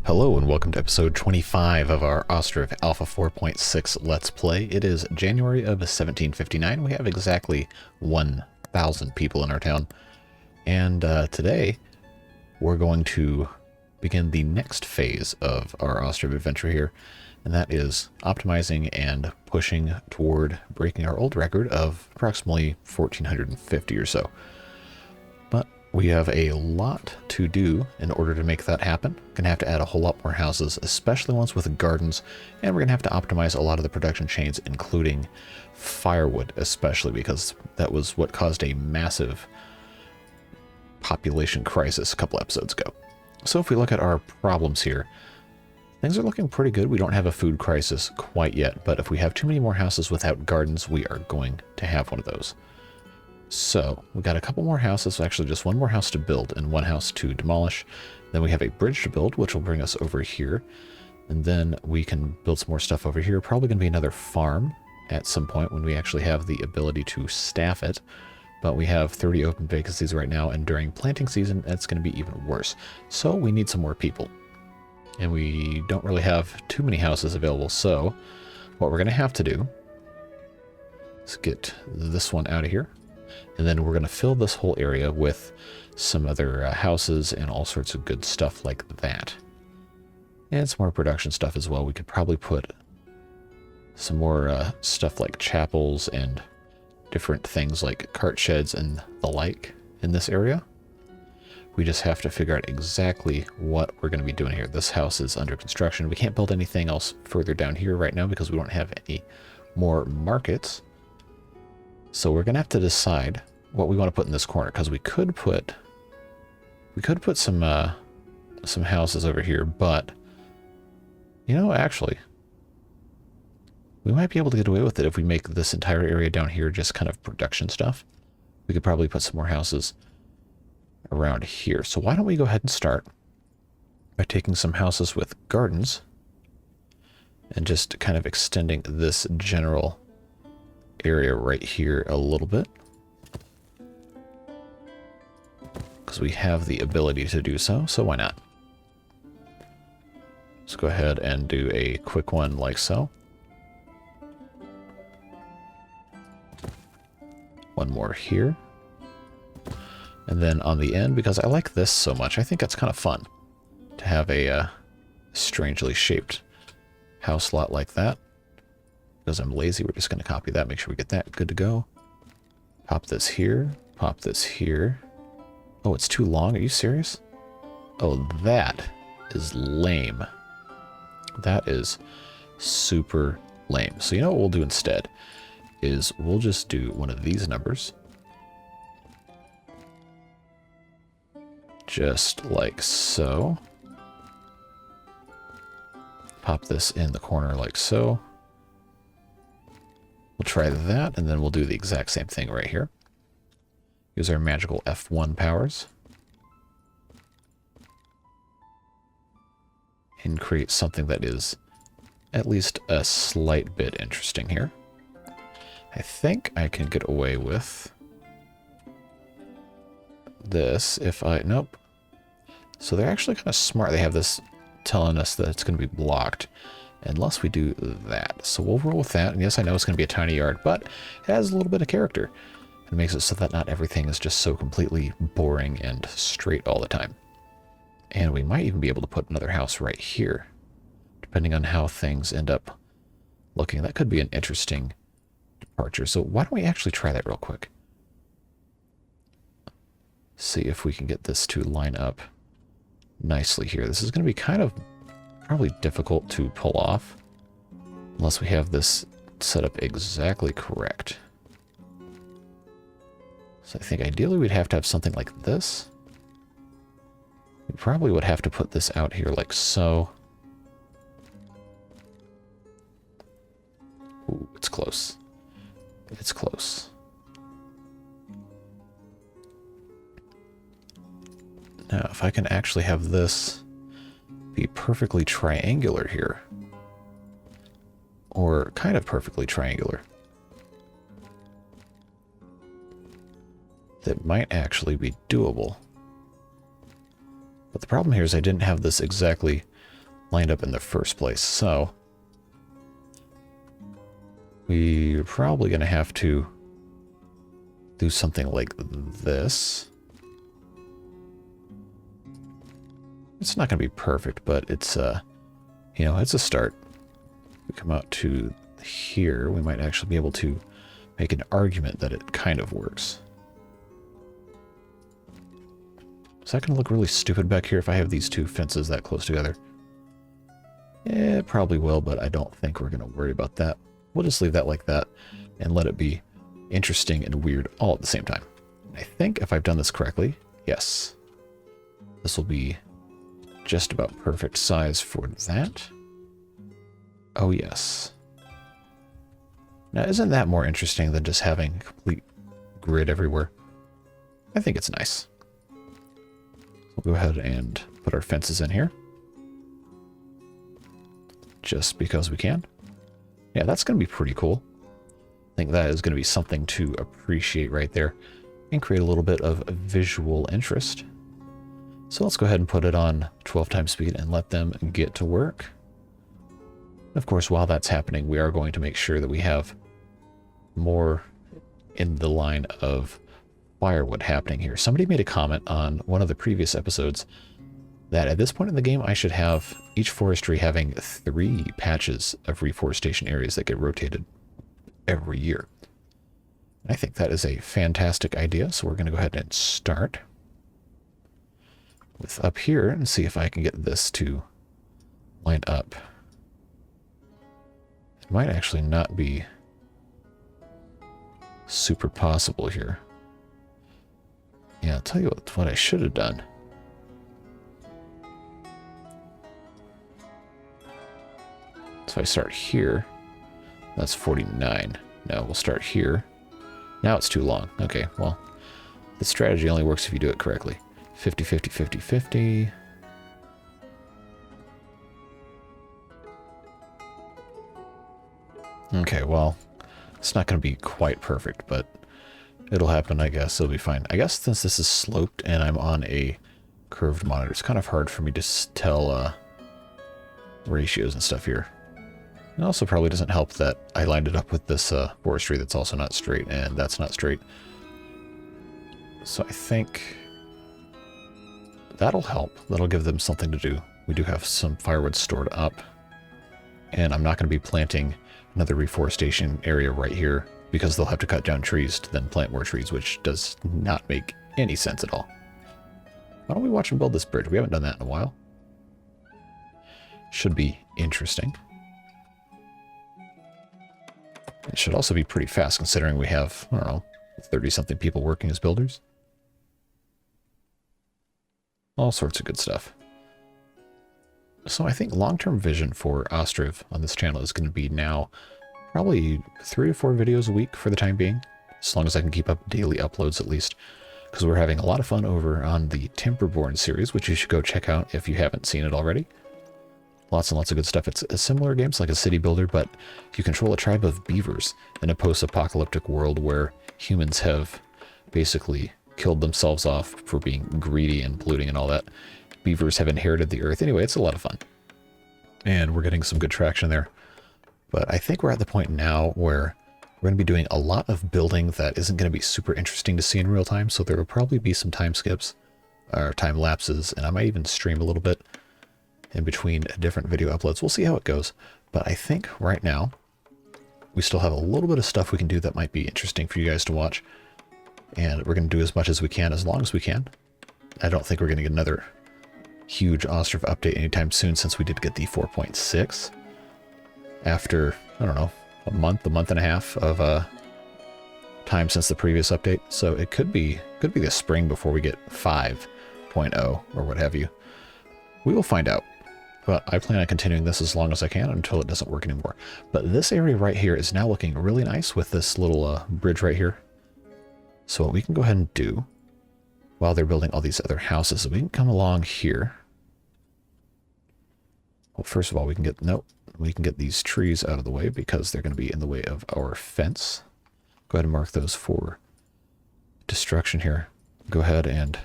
Hello and welcome to episode 25 of our Ostriv Alpha 4.6 Let's Play. It is January of 1759. We have exactly 1,000 people in our town. And today we're going to begin the next phase of our Ostriv adventure here. And that is optimizing and pushing toward breaking our old record of approximately 1,450 or so. But we have a lot to do in order to make that happen. Gonna have to add a whole lot more houses, especially ones with gardens, and we're gonna have to optimize a lot of the production chains, including firewood, especially because that was what caused a massive population crisis a couple episodes ago. So if we look at our problems here, things are looking pretty good. We don't have a food crisis quite yet, but if we have too many more houses without gardens, we are going to have one of those. So we got a couple more houses, actually just one more house to build and one house to demolish. Then we have a bridge to build, which will bring us over here. And then we can build some more stuff over here. Probably going to be another farm at some point when we actually have the ability to staff it. But we have 30 open vacancies right now, and during planting season, it's going to be even worse. So we need some more people. And we don't really have too many houses available. So what we're going to have to do is get this one out of here. And then we're going to fill this whole area with some other houses and all sorts of good stuff like that. And some more production stuff as well. We could probably put some more stuff like chapels and different things like cart sheds and the like in this area. We just have to figure out exactly what we're going to be doing here. This house is under construction. We can't build anything else further down here right now because we don't have any more markets. So we're going to have to decide what we want to put in this corner, because we could put some houses over here, but you know, actually we might be able to get away with it if we make this entire area down here just kind of production stuff. We could probably put some more houses around here. So why don't we go ahead and start by taking some houses with gardens and just kind of extending this general area right here a little bit, because we have the ability to do so, so why not? Let's go ahead and do a quick one like so. One more here. And then on the end, because I like this so much, I think it's kind of fun to have a strangely shaped house lot like that. Because I'm lazy, we're just going to copy that, make sure we get that good to go. Pop this here, pop this here. Oh, it's too long, are you serious? Oh, that is lame. That is super lame. So you know what we'll do instead is we'll just do one of these numbers. Just like so. Pop this in the corner like so. We'll try that, and then we'll do the exact same thing right here. Use our magical F1 powers. And create something that is at least a slight bit interesting here. I think I can get away with this if I... Nope. So they're actually kind of smart. They have this telling us that it's going to be blocked unless we do that. So we'll roll with that. And yes, I know it's going to be a tiny yard, but it has a little bit of character. It makes it so that not everything is just so completely boring and straight all the time. And we might even be able to put another house right here, depending on how things end up looking. That could be an interesting departure. So why don't we actually try that real quick? See if we can get this to line up nicely here. This is going to be kind of probably difficult to pull off unless we have this set up exactly correct. So I think ideally we'd have to have something like this. We probably would have to put this out here like so. Ooh, it's close. It's close. Now, if I can actually have this be perfectly triangular here, or kind of perfectly triangular, that might actually be doable. But the problem here is I didn't have this exactly lined up in the first place. So we're probably going to have to do something like this. It's not going to be perfect, but it's you know, it's a start. We come out to here, we might actually be able to make an argument that it kind of works. Is that going to look really stupid back here if I have these two fences that close together? Yeah, it probably will, but I don't think we're going to worry about that. We'll just leave that like that and let it be interesting and weird all at the same time. I think if I've done this correctly, yes, this will be just about perfect size for that. Oh, yes. Now, isn't that more interesting than just having a complete grid everywhere? I think it's nice. We'll go ahead and put our fences in here. Just because we can. Yeah, that's going to be pretty cool. I think that is going to be something to appreciate right there and create a little bit of visual interest. So let's go ahead and put it on 12 times speed and let them get to work. Of course, while that's happening, we are going to make sure that we have more in the line of firewood happening here. Somebody made a comment on one of the previous episodes that at this point in the game, I should have each forestry having 3 patches of reforestation areas that get rotated every year. I think that is a fantastic idea, so we're going to go ahead and start with up here and see if I can get this to line up. It might actually not be super possible here. Yeah, I'll tell you what I should have done. So I start here. That's 49. No, we'll start here. Now it's too long. Okay, well, the strategy only works if you do it correctly. 50, 50, 50, 50. Okay, well, it's not going to be quite perfect, but it'll happen, I guess. It'll be fine. I guess since this is sloped and I'm on a curved monitor, it's kind of hard for me to tell ratios and stuff here. It also probably doesn't help that I lined it up with this forestry that's also not straight, and that's not straight. So I think that'll help. That'll give them something to do. We do have some firewood stored up, and I'm not going to be planting another reforestation area right here because they'll have to cut down trees to then plant more trees, which does not make any sense at all. Why don't we watch them build this bridge? We haven't done that in a while. Should be interesting. It should also be pretty fast considering we have, I don't know, 30-something people working as builders. All sorts of good stuff. So I think long-term vision for Ostriv on this channel is going to be now probably 3 to 4 videos a week for the time being, as long as I can keep up daily uploads at least, because we're having a lot of fun over on the Timberborn series, which you should go check out if you haven't seen it already. Lots and lots of good stuff. It's a similar game, it's like a city builder, but you control a tribe of beavers in a post-apocalyptic world where humans have basically killed themselves off for being greedy and polluting and all that. Beavers have inherited the earth. Anyway, it's a lot of fun. And we're getting some good traction there. But I think we're at the point now where we're going to be doing a lot of building that isn't going to be super interesting to see in real time, so there will probably be some time skips, or time lapses, and I might even stream a little bit in between different video uploads. We'll see how it goes. But I think right now, we still have a little bit of stuff we can do that might be interesting for you guys to watch. And we're going to do as much as we can, as long as we can. I don't think we're going to get another huge Ostriv update anytime soon, since we did get the 4.6 after, I don't know, a month and a half of time since the previous update. So it could be the spring before we get 5.0 or what have you. We will find out. But I plan on continuing this as long as I can until it doesn't work anymore. But this area right here is now looking really nice with this little bridge right here. So what we can go ahead and do while they're building all these other houses, we can come along here. Well, first of all, we can get these trees out of the way because they're going to be in the way of our fence. Go ahead and mark those for destruction here. Go ahead and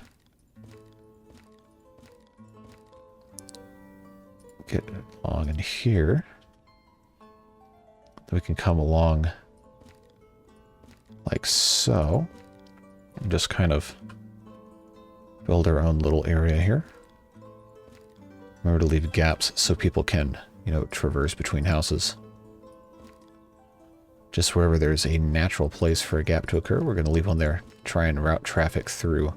get along in here. Then we can come along like so. And just kind of build our own little area here. Remember to leave gaps so people can, you know, traverse between houses. Just wherever there's a natural place for a gap to occur, we're going to leave one there. Try and route traffic through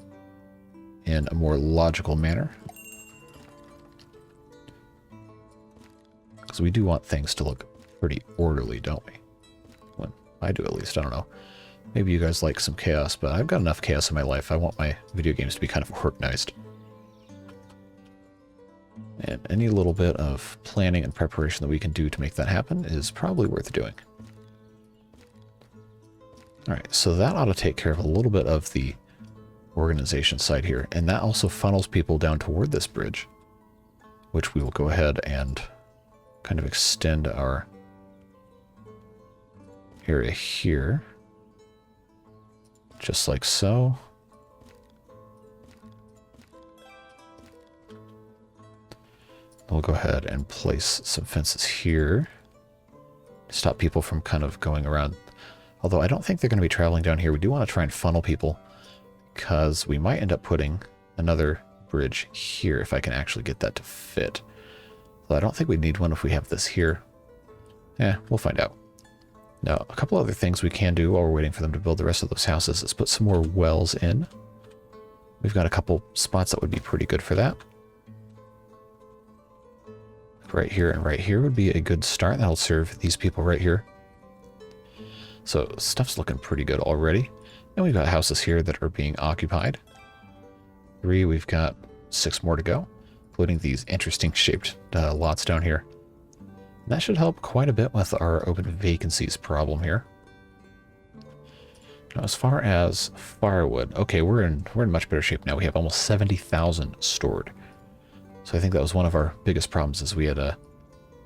in a more logical manner. Because we do want things to look pretty orderly, don't we? Well, I do at least, I don't know. Maybe you guys like some chaos, but I've got enough chaos in my life. I want my video games to be kind of organized. And any little bit of planning and preparation that we can do to make that happen is probably worth doing. Alright, so that ought to take care of a little bit of the organization side here. And that also funnels people down toward this bridge, which we will go ahead and kind of extend our area here. Just like so. We'll go ahead and place some fences here to stop people from kind of going around. Although I don't think they're going to be traveling down here. We do want to try and funnel people because we might end up putting another bridge here if I can actually get that to fit. Though I don't think we need one if we have this here. Yeah, we'll find out. Now, a couple other things we can do while we're waiting for them to build the rest of those houses is put some more wells in. We've got a couple spots that would be pretty good for that. Right here and right here would be a good start. That'll serve these people right here. So stuff's looking pretty good already. And we've got houses here that are being occupied. 3, we've got 6 more to go, including these interesting shaped lots down here. And that should help quite a bit with our open vacancies problem here. Now, as far as firewood, okay, we're in much better shape now. We have almost 70,000 stored. So I think that was one of our biggest problems, is we had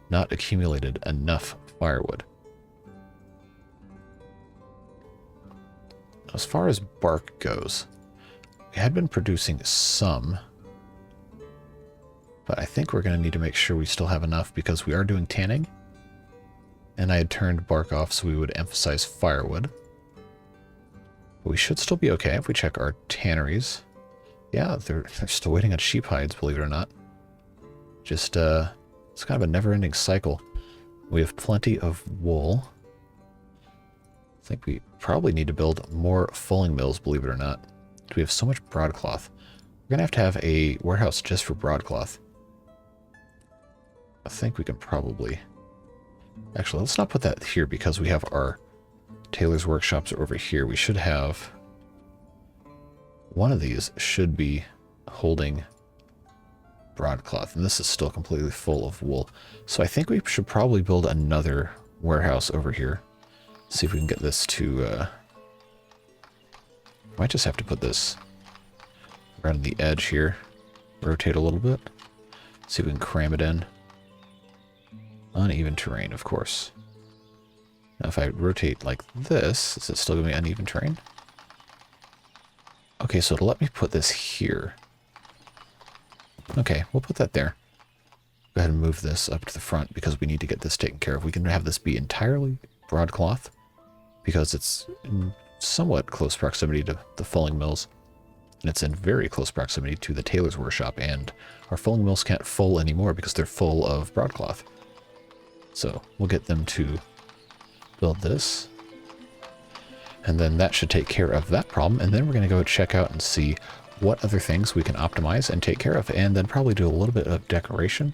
not accumulated enough firewood. As far as bark goes, we had been producing some, but I think we're going to need to make sure we still have enough because we are doing tanning. And I had turned bark off so we would emphasize firewood. But we should still be okay if we check our tanneries. Yeah, they're still waiting on sheep hides, believe it or not. Just, it's kind of a never-ending cycle. We have plenty of wool. I think we probably need to build more fulling mills, believe it or not. We have so much broadcloth. We're going to have a warehouse just for broadcloth. I think we can probably... Actually, let's not put that here because we have our tailor's workshops over here. We should have... One of these should be holding broadcloth, and this is still completely full of wool. So I think we should probably build another warehouse over here. See if we can get this to... Might just have to put this around the edge here. Rotate a little bit. See if we can cram it in. Uneven terrain, of course. Now if I rotate like this, is it still going to be uneven terrain? Okay, so to let me put this here. Okay, we'll put that there. Go ahead and move this up to the front because we need to get this taken care of. We can have this be entirely broadcloth because it's in somewhat close proximity to the fulling mills. And it's in very close proximity to the tailor's workshop, and our fulling mills can't full anymore because they're full of broadcloth. So we'll get them to build this. And then that should take care of that problem. And then we're going to go check out and see what other things we can optimize and take care of, and then probably do a little bit of decoration.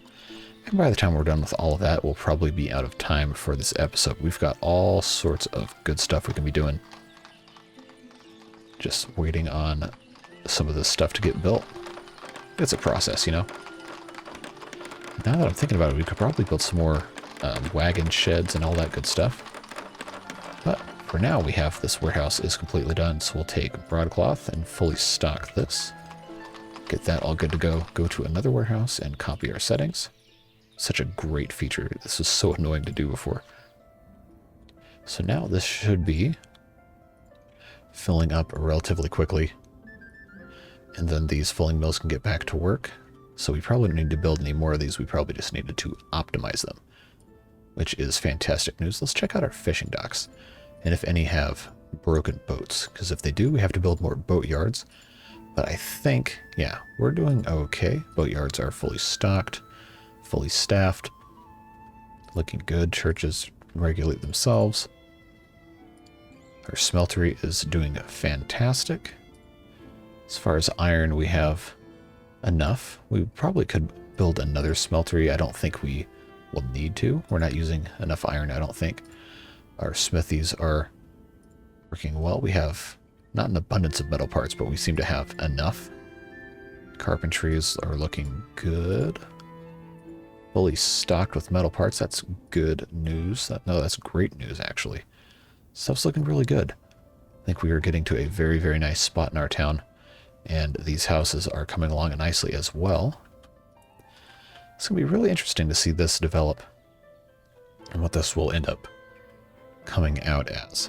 And by the time we're done with all of that, we'll probably be out of time for this episode. We've got all sorts of good stuff we can be doing. Just waiting on some of this stuff to get built. It's a process, you know. Now that I'm thinking about it, we could probably build some more wagon sheds and all that good stuff. But for now, we have this warehouse is completely done, so we'll take broadcloth and fully stock this. Get that all good to go. Go to another warehouse and copy our settings. Such a great feature. This was so annoying to do before. So now this should be filling up relatively quickly. And then these fulling mills can get back to work. So we probably don't need to build any more of these. We probably just needed to optimize them, which is fantastic news. Let's check out our fishing docks, and if any have broken boats, because if they do, we have to build more boat yards. But I think, yeah, we're doing okay. Boat yards are fully stocked, fully staffed, looking good. Churches regulate themselves. Our smeltery is doing fantastic. As far as iron, we have enough. We probably could build another smeltery. I don't think we will need to. We're not using enough iron, I don't think. Our smithies are working well. We have not an abundance of metal parts, but we seem to have enough. Carpentries are looking good. Fully stocked with metal parts. That's good news. No, that's great news, actually. Stuff's looking really good. I think we are getting to a very, very nice spot in our town. And these houses are coming along nicely as well. It's going to be really interesting to see this develop and what this will end up coming out as.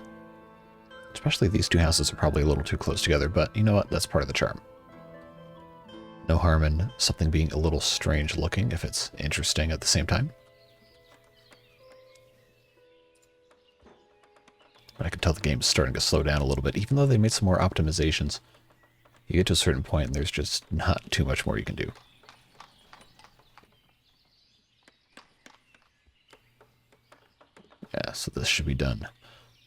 Especially these two houses are probably a little too close together, but you know what? That's part of the charm. No harm in something being a little strange looking if it's interesting at the same time. But I can tell the game's starting to slow down a little bit, even though they made some more optimizations. You get to a certain point and there's just not too much more you can do. Yeah, so this should be done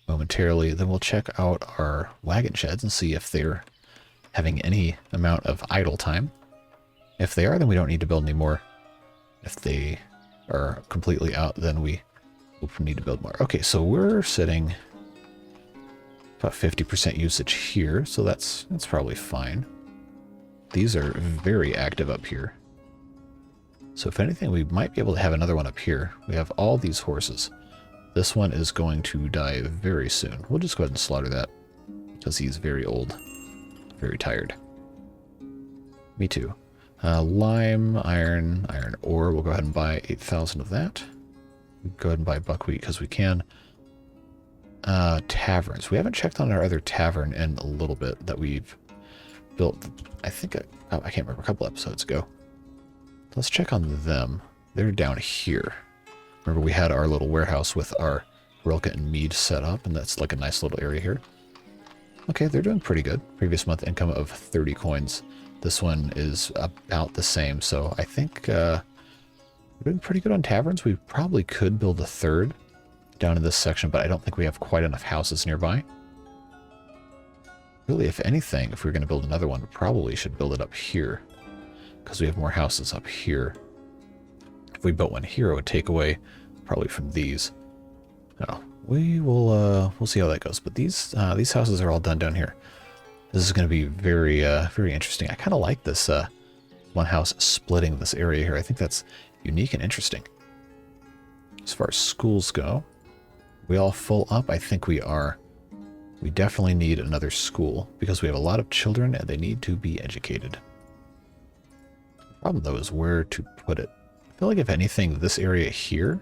momentarily. Then we'll check out our wagon sheds and see if they're having any amount of idle time. If they are, then we don't need to build any more. If they are completely out, then we will need to build more. Okay, so we're sitting about 50% usage here, so that's probably fine. These are very active up here. So if anything, we might be able to have another one up here. We have all these horses. This one is going to die very soon. We'll just go ahead and slaughter that because he's very old, very tired. Me too. Lime, iron ore. We'll go ahead and buy 8,000 of that. We'll go ahead and buy buckwheat because we can. Taverns. We haven't checked on our other tavern in a little bit that we've built. I think, I can't remember, a couple episodes ago. Let's check on them. They're down here. Remember, we had our little warehouse with our Rilke and mead set up, and that's like a nice little area here. Okay, they're doing pretty good. Previous month income of 30 coins. This one is about the same, so I think we're doing pretty good on taverns. We probably could build a third down in this section, but I don't think we have quite enough houses nearby. Really, if anything, if we're going to build another one, we probably should build it up here, because we have more houses up here. If we built one here, it would take away probably from these. No, we'll see how that goes. But these houses are all done down here. This is going to be very very interesting. I kind of like this one house splitting this area here. I think that's unique and interesting. As far as schools go, we all full up? I think we are. We definitely need another school because we have a lot of children and they need to be educated. The problem though is where to put it. I feel like if anything, this area here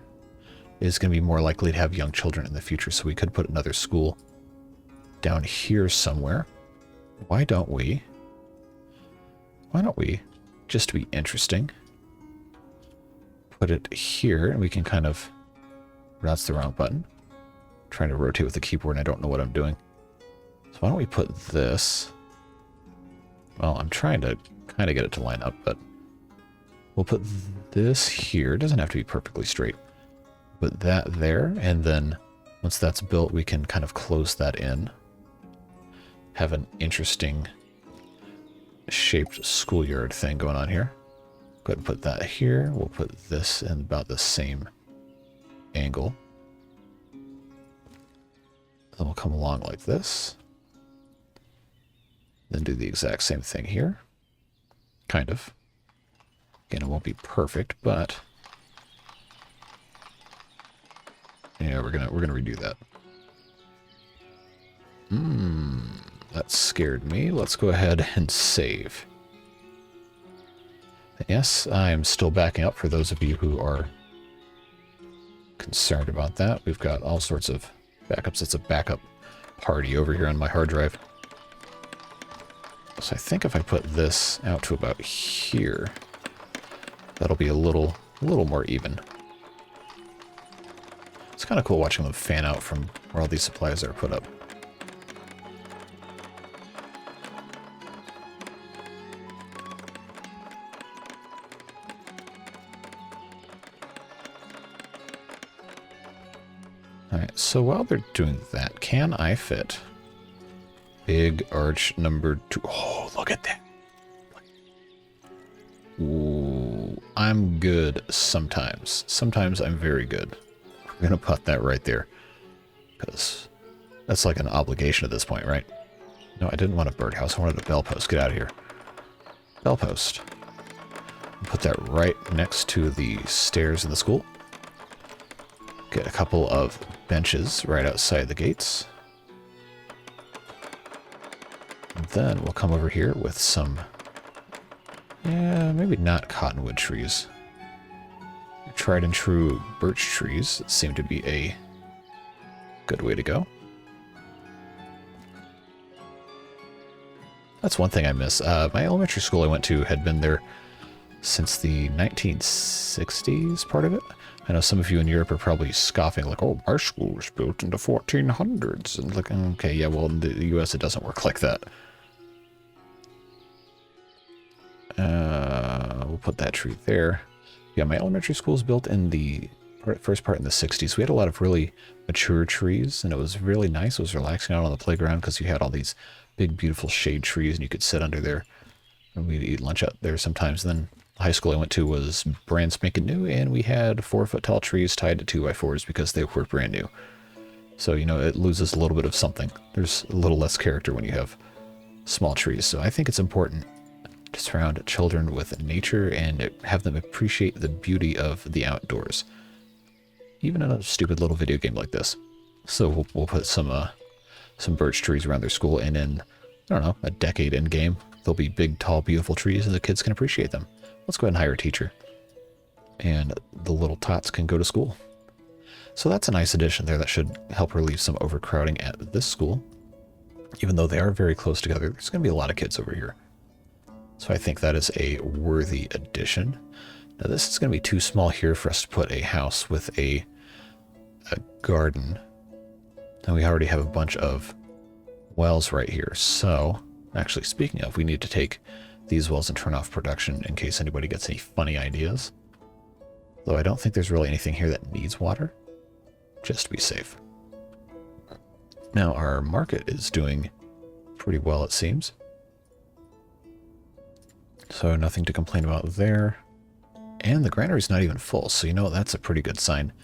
is going to be more likely to have young children in the future, so we could put another school down here somewhere. Why don't we, just to be interesting, put it here, and we can kind of, that's the wrong button. I'm trying to rotate with the keyboard and I don't know what I'm doing. So why don't we put this, well, I'm trying to kind of get it to line up, but we'll put this here. It doesn't have to be perfectly straight. Put that there, and then once that's built, we can kind of close that in. Have an interesting shaped schoolyard thing going on here. Go ahead and put that here. We'll put this in about the same angle. Then we'll come along like this. Then do the exact same thing here. Kind of. Again, it won't be perfect, but yeah, we're gonna redo that. That scared me. Let's go ahead and save. Yes, I'm still backing up for those of you who are concerned about that. We've got all sorts of backups. It's a backup party over here on my hard drive. So I think if I put this out to about here, That'll be a little more even. It's kind of cool watching them fan out from where all these supplies are put up. Alright, so while they're doing that, can I fit big arch number 2? Oh, look at that. Ooh, I'm good sometimes. Sometimes I'm very good. We're going to put that right there. Because that's like an obligation at this point, right? No, I didn't want a birdhouse. I wanted a bell post. Get out of here. Bell post. Put that right next to the stairs in the school. Get a couple of benches right outside the gates. And then we'll come over here with some, yeah, maybe not cottonwood trees. Tried and true birch trees seem to be a good way to go. That's one thing I miss. My elementary school I went to had been there since the 1960s, part of it. I know some of you in Europe are probably scoffing, like, oh, our school was built in the 1400s. And like, okay, yeah, well, in the US it doesn't work like that. We'll put that tree there. Yeah, my elementary school was built in the first part in the 60s. We had a lot of really mature trees, and it was really nice. It was relaxing out on the playground because you had all these big, beautiful shade trees, and you could sit under there. And we'd eat lunch out there sometimes. And then the high school I went to was brand spanking new, and we had 4-foot-tall trees tied to 2x4s because they were brand new. So, you know, it loses a little bit of something. There's a little less character when you have small trees. So I think it's important to surround children with nature and have them appreciate the beauty of the outdoors, even in a stupid little video game like this. So we'll put some birch trees around their school, and in, I don't know, a decade in game, there'll be big, tall, beautiful trees, and the kids can appreciate them. Let's go ahead and hire a teacher, and the little tots can go to school. So that's a nice addition there that should help relieve some overcrowding at this school. Even though they are very close together, there's going to be a lot of kids over here. So I think that is a worthy addition. Now this is going to be too small here for us to put a house with a garden. And we already have a bunch of wells right here. So, actually speaking of, we need to take these wells and turn off production in case anybody gets any funny ideas. Though I don't think there's really anything here that needs water, just to be safe. Now our market is doing pretty well, it seems. So nothing to complain about there. And the granary's not even full, so you know that's a pretty good sign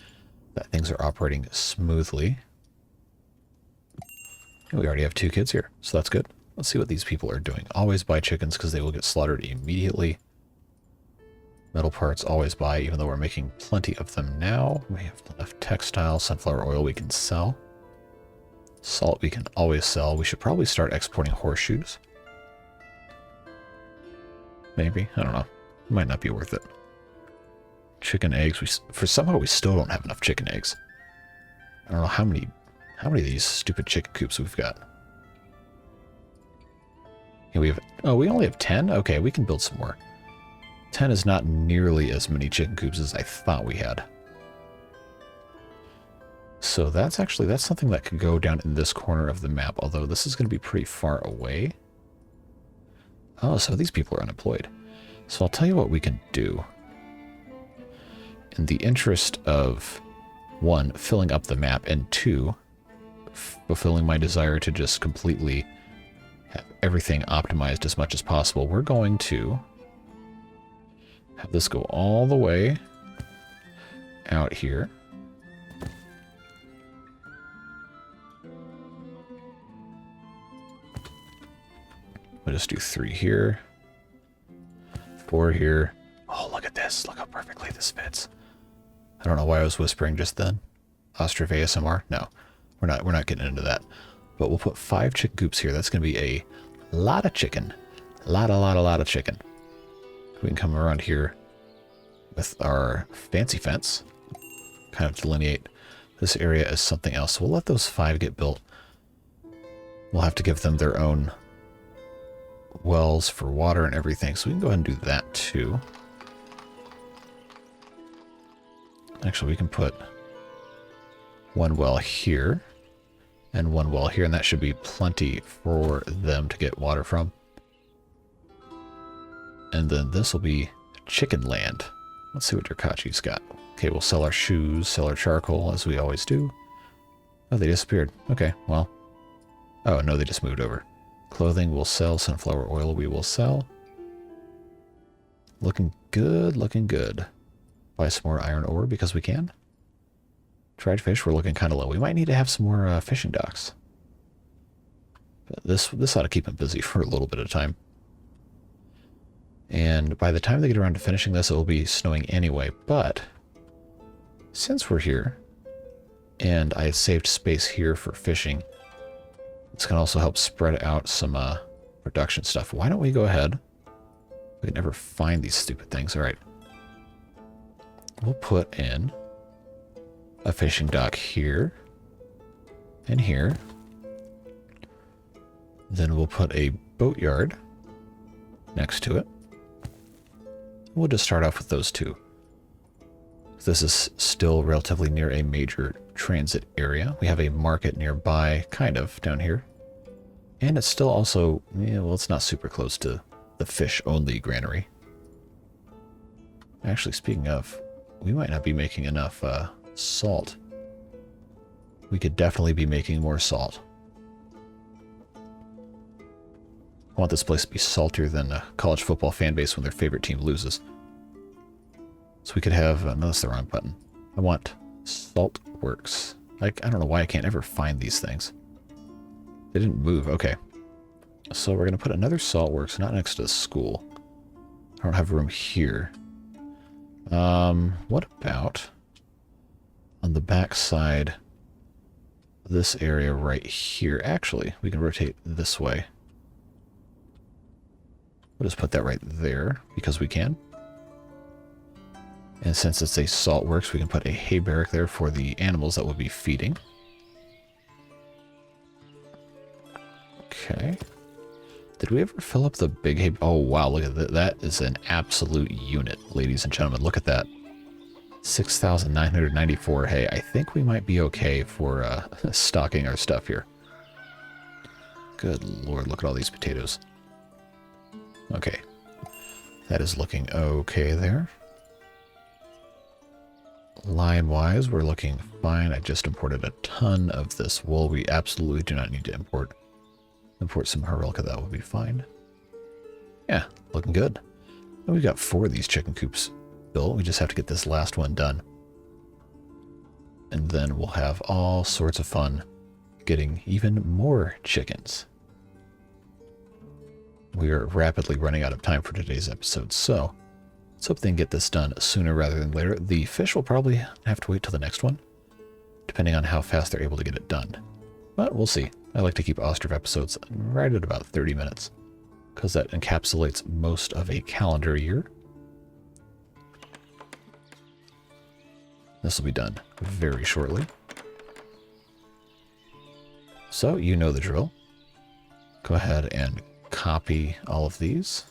that things are operating smoothly. And we already have 2 kids here, so that's good. Let's see what these people are doing. Always buy chickens because they will get slaughtered immediately. Metal parts, always buy, even though we're making plenty of them now. We have enough textile, sunflower oil we can sell. Salt we can always sell. We should probably start exporting horseshoes. Maybe, I don't know. It might not be worth it. Chicken eggs, somehow we still don't have enough chicken eggs. I don't know how many of these stupid chicken coops we've got. Yeah, we only have 10? Okay, we can build some more. 10 is not nearly as many chicken coops as I thought we had. So that's something that could go down in this corner of the map, although this is going to be pretty far away. Oh, so these people are unemployed. So I'll tell you what we can do. In the interest of, 1, filling up the map, and 2, fulfilling my desire to just completely have everything optimized as much as possible, we're going to have this go all the way out here. We'll just do 3 here, 4 here. Oh, look at this. Look how perfectly this fits. I don't know why I was whispering just then. Ostriv ASMR? No, we're not getting into that. But we'll put 5 chicken coops here. That's going to be a lot of chicken. A lot of chicken. We can come around here with our fancy fence. Kind of delineate this area as something else. So we'll let those 5 get built. We'll have to give them their own wells for water and everything. So we can go ahead and do that too. Actually, we can put one well here and one well here, and that should be plenty for them to get water from. And then this will be chicken land. Let's see what Drakachi's got. Okay, we'll sell our shoes, sell our charcoal, as we always do. Oh, they disappeared. Okay, well. Oh, no, they just moved over. Clothing we'll sell. Sunflower oil we will sell. Looking good, looking good. Buy some more iron ore because we can. Dried fish, we're looking kind of low. We might need to have some more fishing docks. But this ought to keep them busy for a little bit of time. And by the time they get around to finishing this, it will be snowing anyway. But since we're here, and I saved space here for fishing, it's going to also help spread out some production stuff. Why don't we go ahead? We can never find these stupid things. All right. We'll put in a fishing dock here and here. Then we'll put a boatyard next to it. We'll just start off with those two. This is still relatively near a major transit area. We have a market nearby, kind of, down here. And it's still also, yeah, well, it's not super close to the fish-only granary. Actually, speaking of, we might not be making enough salt. We could definitely be making more salt. I want this place to be saltier than a college football fan base when their favorite team loses. So we could have, no, that's the wrong button. I want salt works. Like, I don't know why I can't ever find these things. They didn't move, okay. So we're going to put another salt works, not next to the school. I don't have room here. What about on the back side, this area right here? Actually, we can rotate this way. We'll just put that right there because we can. And since it's a salt works, we can put a hay barrack there for the animals that will be feeding. Okay. Did we ever fill up the big hay? Oh, wow. Look at that. That is an absolute unit, ladies and gentlemen. Look at that. 6,994 hay. I think we might be okay for stocking our stuff here. Good Lord. Look at all these potatoes. Okay. That is looking okay there. Line-wise, we're looking fine. I just imported a ton of this wool. We absolutely do not need to import some Heroica. That will be fine. Yeah, looking good. And we've got 4 of these chicken coops built. We just have to get this last one done. And then we'll have all sorts of fun getting even more chickens. We are rapidly running out of time for today's episode, so let's hope they can get this done sooner rather than later. The fish will probably have to wait till the next one, depending on how fast they're able to get it done. But we'll see. I like to keep Ostriv episodes right at about 30 minutes, because that encapsulates most of a calendar year. This will be done very shortly. So, you know the drill. Go ahead and copy all of these.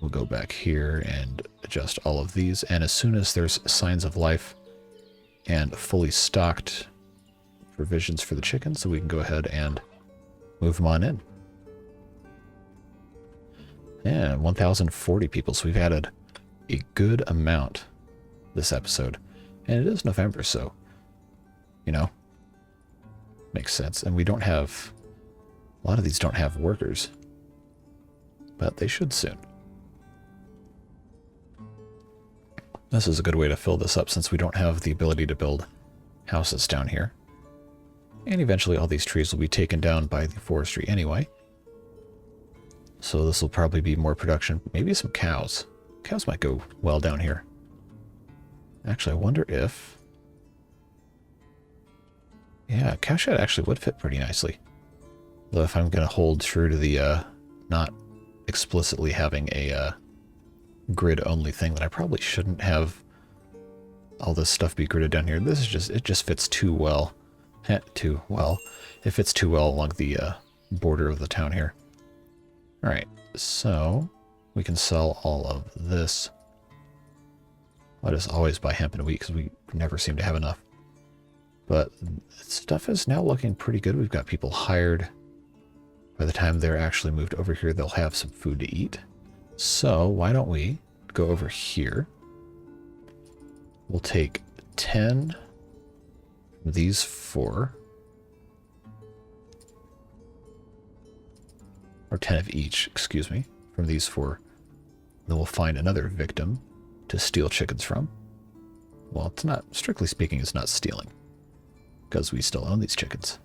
We'll go back here and adjust all of these, and as soon as there's signs of life and fully stocked provisions for the chickens, so we can go ahead and move them on in. And 1,040 people, so we've added a good amount this episode. And it is November, so, you know, makes sense. And we don't have, a lot of these don't have workers, but they should soon. This is a good way to fill this up since we don't have the ability to build houses down here. And eventually all these trees will be taken down by the forestry anyway. So this will probably be more production. Maybe some cows. Cows might go well down here. Actually, I wonder if... yeah, a cow shed actually would fit pretty nicely. Though if I'm going to hold true to the not explicitly having a grid-only thing, then I probably shouldn't have all this stuff be gridded down here. This is just, it just fits too well. Too well. It fits too well along the border of the town here. Alright, so we can sell all of this I just always buy hemp in a week because we never seem to have enough. But stuff is now looking pretty good. We've got people hired. By the time they're actually moved over here, they'll have some food to eat. So why don't we go over here? We'll take 10 from these 4. Or 10 of each, excuse me, from these 4. Then we'll find another victim to steal chickens from. Well, it's not, strictly speaking, it's not stealing, because we still own these chickens.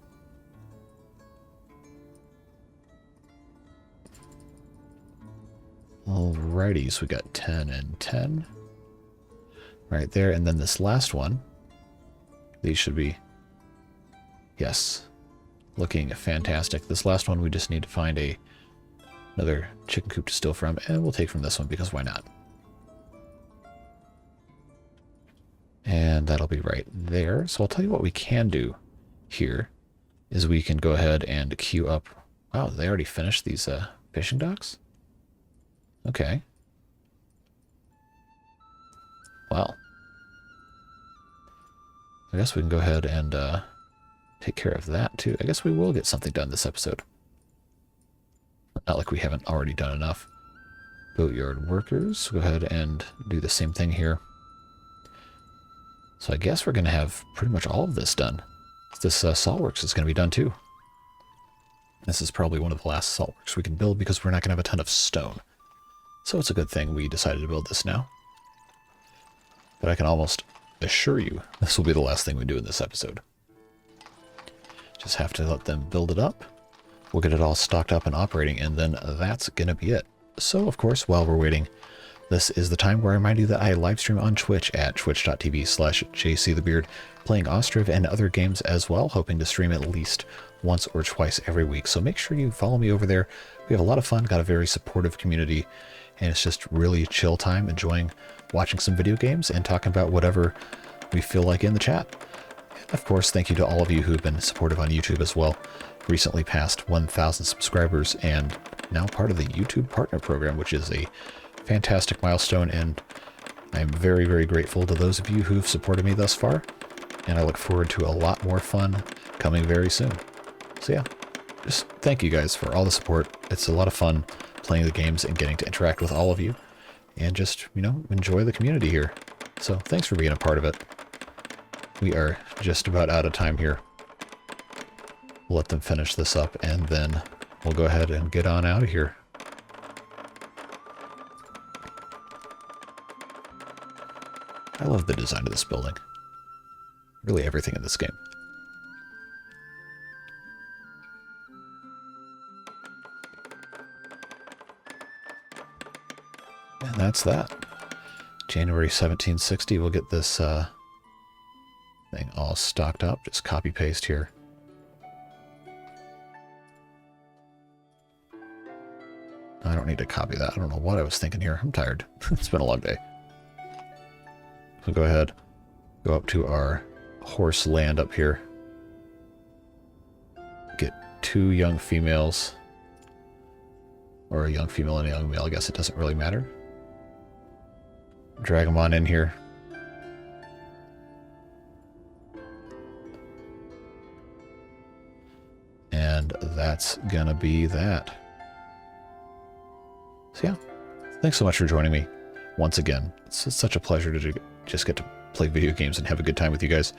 Alrighty, so we got 10 and 10 right there, and then this last one, these should be, yes, looking fantastic. This last one we just need to find another chicken coop to steal from, and we'll take from this one because why not? And that'll be right there. So I'll tell you what we can do here is we can go ahead and queue up. Wow, they already finished these fishing docks? Okay. Well, I guess we can go ahead and take care of that too. I guess we will get something done this episode. Not like we haven't already done enough. Boatyard workers, go ahead and do the same thing here. So I guess we're going to have pretty much all of this done. This saltworks is going to be done too. This is probably one of the last saltworks we can build because we're not going to have a ton of stone. So it's a good thing we decided to build this now. But I can almost assure you this will be the last thing we do in this episode. Just have to let them build it up. We'll get it all stocked up and operating, and then that's going to be it. So, of course, while we're waiting, this is the time where I remind you that I live stream on Twitch at twitch.tv/jcthebeard, playing Ostriv and other games as well, hoping to stream at least once or twice every week. So make sure you follow me over there. We have a lot of fun, got a very supportive community, and it's just really chill time, enjoying watching some video games and talking about whatever we feel like in the chat. And of course, thank you to all of you who've been supportive on YouTube as well. Recently passed 1,000 subscribers and now part of the YouTube Partner Program, which is a fantastic milestone, and I'm very, very grateful to those of you who've supported me thus far, and I look forward to a lot more fun coming very soon. So yeah, just thank you guys for all the support. It's a lot of fun playing the games and getting to interact with all of you, and just, you know, enjoy the community here. So thanks for being a part of it. We are just about out of time here. We'll let them finish this up, and then we'll go ahead and get on out of here. I love the design of this building. Really everything in this game. And that's that. January 1760, we'll get this thing all stocked up. Just copy paste here. I don't need to copy that. I don't know what I was thinking here. I'm tired. It's been a long day. So go ahead, go up to our horse land up here. Get 2 young females. Or a young female and a young male. I guess it doesn't really matter. Drag them on in here. And that's gonna be that. So yeah, thanks so much for joining me once again. It's such a pleasure to just get to play video games and have a good time with you guys.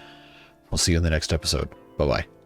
We'll see you in the next episode. Bye-bye.